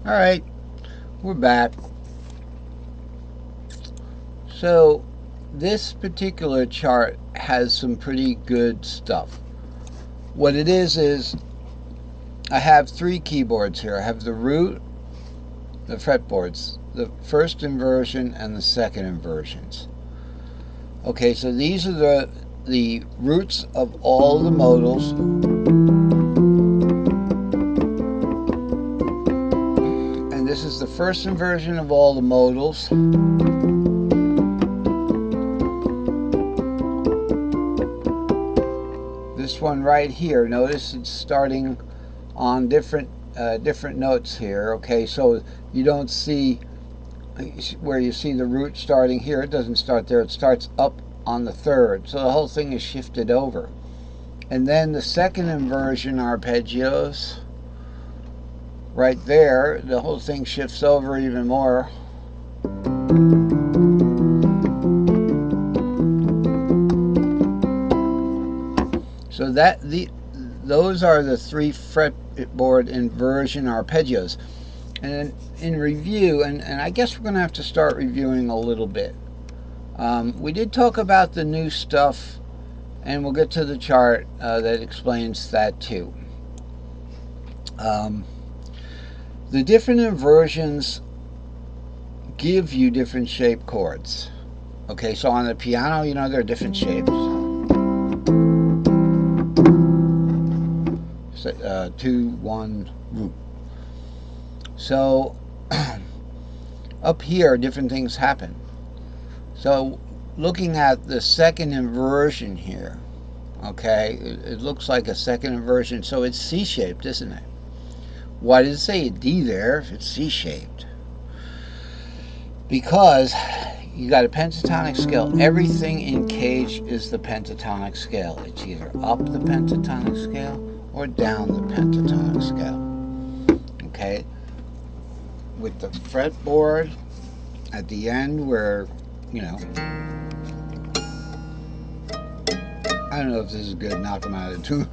All right, we're back. So this particular chart has some pretty good stuff. What it is I have three keyboards here. I have the root, the fretboards, the first inversion and the second inversions. Okay, so these are the roots of all the modals. And this is the first inversion of all the modals. This one right here, notice it's starting on different notes here. Okay, so you don't see where you see the root starting here. It doesn't start there. It starts up on the third. So the whole thing is shifted over. And then the second inversion arpeggios, right there, the whole thing shifts over even more. So those are the three fretboard inversion arpeggios. And in review, and I guess we're going to have to start reviewing a little bit. We did talk about the new stuff, and we'll get to the chart that explains that too. The different inversions give you different shape chords. Okay, so on the piano, you know, there are different shapes. 2, 1, root. So up here, different things happen. So looking at the second inversion here, okay, it looks like a second inversion, so it's C-shaped, isn't it? Why does it say a D there if it's C-shaped? Because you got a pentatonic scale. Everything in Cage is the pentatonic scale. It's either up the pentatonic scale or down the pentatonic scale. Okay? With the fretboard at the end where, you know, I don't know if this is good, knock them out of tune.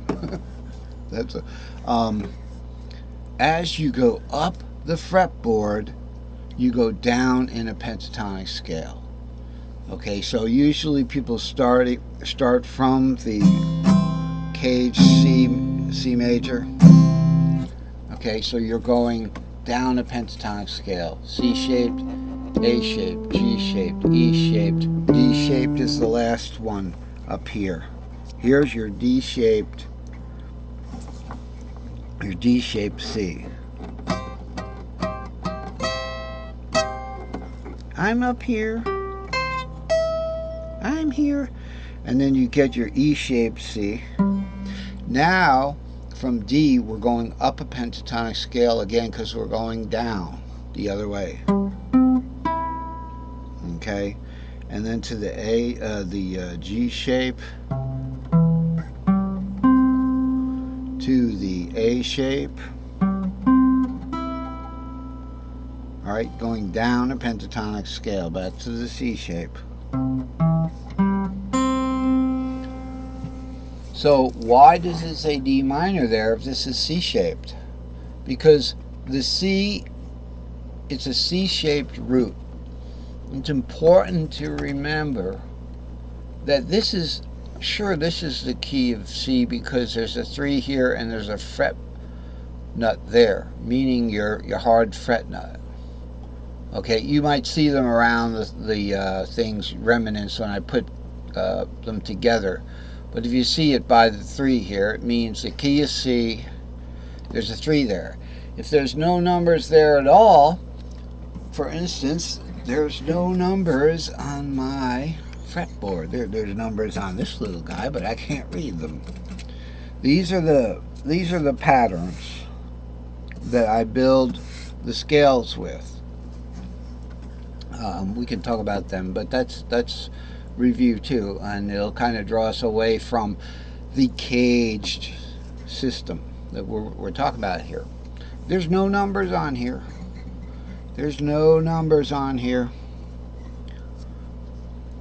That's a, as you go up the fretboard, you go down in a pentatonic scale. Okay, so usually people start from the Cage C major. Okay, so you're going down a pentatonic scale. C-shaped, A-shaped, G-shaped, E-shaped. D-shaped is the last one up here. Here's your D-shaped C. I'm up here. I'm here. And then you get your E-shaped C. Now, from D, we're going up a pentatonic scale again because we're going down the other way. Okay, and then to the G shape, to the A shape. All right, going down a pentatonic scale, back to the C shape. So why does it say D minor there if this is C-shaped? Because the C, it's a C-shaped root. It's important to remember that this is, sure, this is the key of C because there's a 3 here and there's a fret nut there, meaning your hard fret nut. Okay, you might see them around the things, remnants, when I put them together. But if you see it by the 3 here, it means the key is C, there's a 3 there. If there's no numbers there at all, for instance, there's no numbers on my fretboard. There's numbers on this little guy, but I can't read them. These are the patterns that I build the scales with. We can talk about them, but that's review too, and it'll kind of draw us away from the caged system that we're talking about here. There's no numbers on here. There's no numbers on here.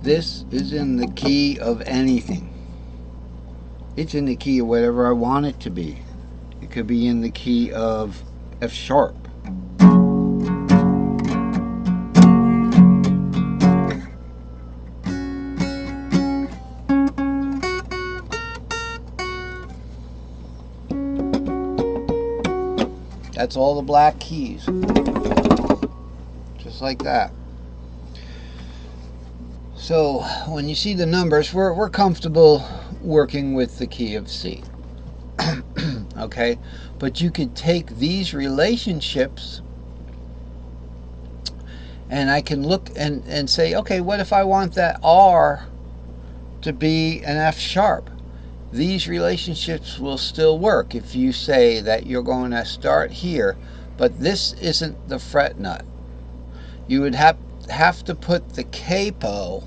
This is in the key of anything. It's in the key of whatever I want it to be. It could be in the key of F sharp. That's all the black keys. Just like that. So when you see the numbers, we're comfortable working with the key of C. Okay? But you could take these relationships and I can look and say, okay, what if I want that R to be an F sharp? These relationships will still work if you say that you're going to start here, but this isn't the fret nut. You would have to put the capo.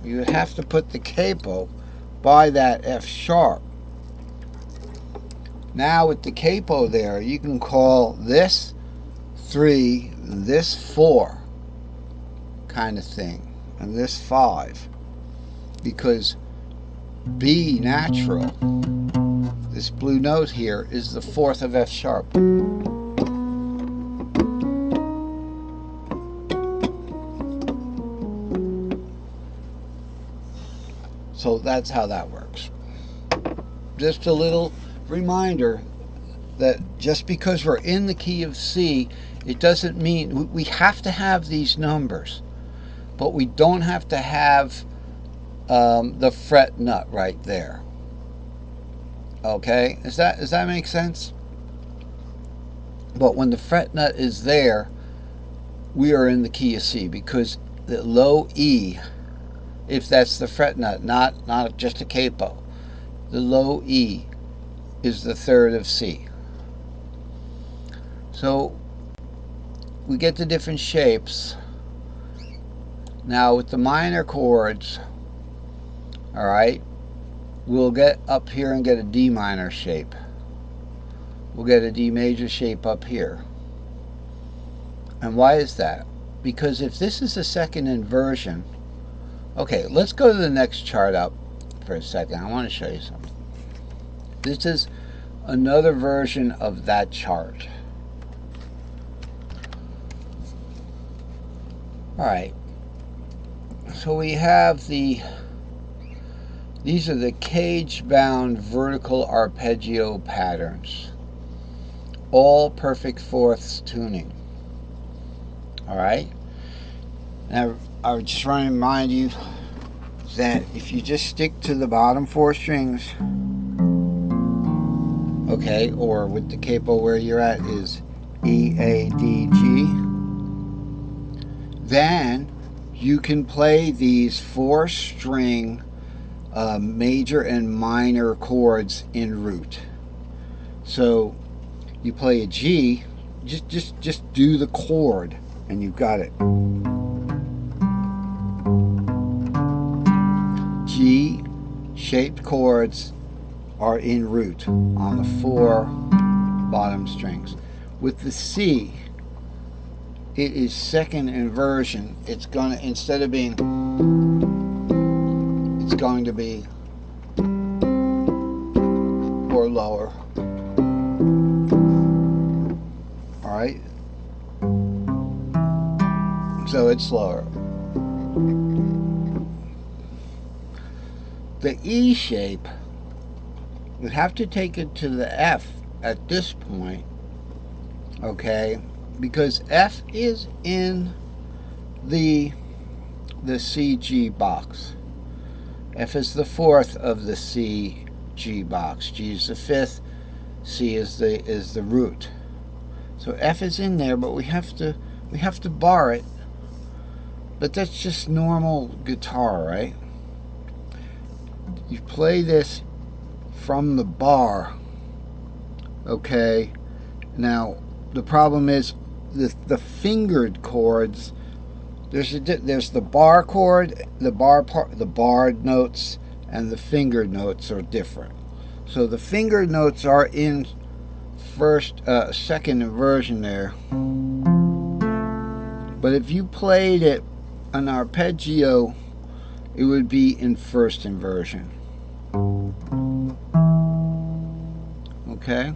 You would have to put the capo by that F sharp. Now with the capo there, you can call this 3, this 4 kind of thing, and this 5, because B natural, this blue note here, is the 4th of F sharp. So that's how that works. Just a little reminder that just because we're in the key of C, it doesn't mean we have to have these numbers, but we don't have to have the fret nut right there. Okay, does that make sense? But when the fret nut is there, we are in the key of C, because the low E, if that's the fret nut, not just a capo, the low E is the 3rd of C. So we get the different shapes. Now with the minor chords, all right, we'll get up here and get a D minor shape. We'll get a D major shape up here. And why is that? Because if this is a second inversion, okay, let's go to the next chart up for a second. I want to show you something. This is another version of that chart. All right. So we have these are the cage-bound vertical arpeggio patterns. All perfect fourths tuning. All right. Now, I would just want to remind you that if you just stick to the bottom 4 strings, okay, or with the capo where you're at is E, A, D, G, then you can play these 4-string major and minor chords in root. So you play a G, just do the chord and you've got it. G shaped chords are in root on the 4 bottom strings. With the C, it is second inversion. It's gonna, instead of being, it's going to be or lower. All right, so it's lower. The E shape would have to take it to the F at this point, okay, because F is in the C-G box. F is the 4th of the C-G box. G is the 5th. C is the root. So F is in there, but we have to bar it. But that's just normal guitar, right? You play this from the bar, okay? Now the problem is the fingered chords. There's the bar chord, the barred notes, and the fingered notes are different. So the fingered notes are in second inversion there. But if you played it an arpeggio, it would be in first inversion. Okay?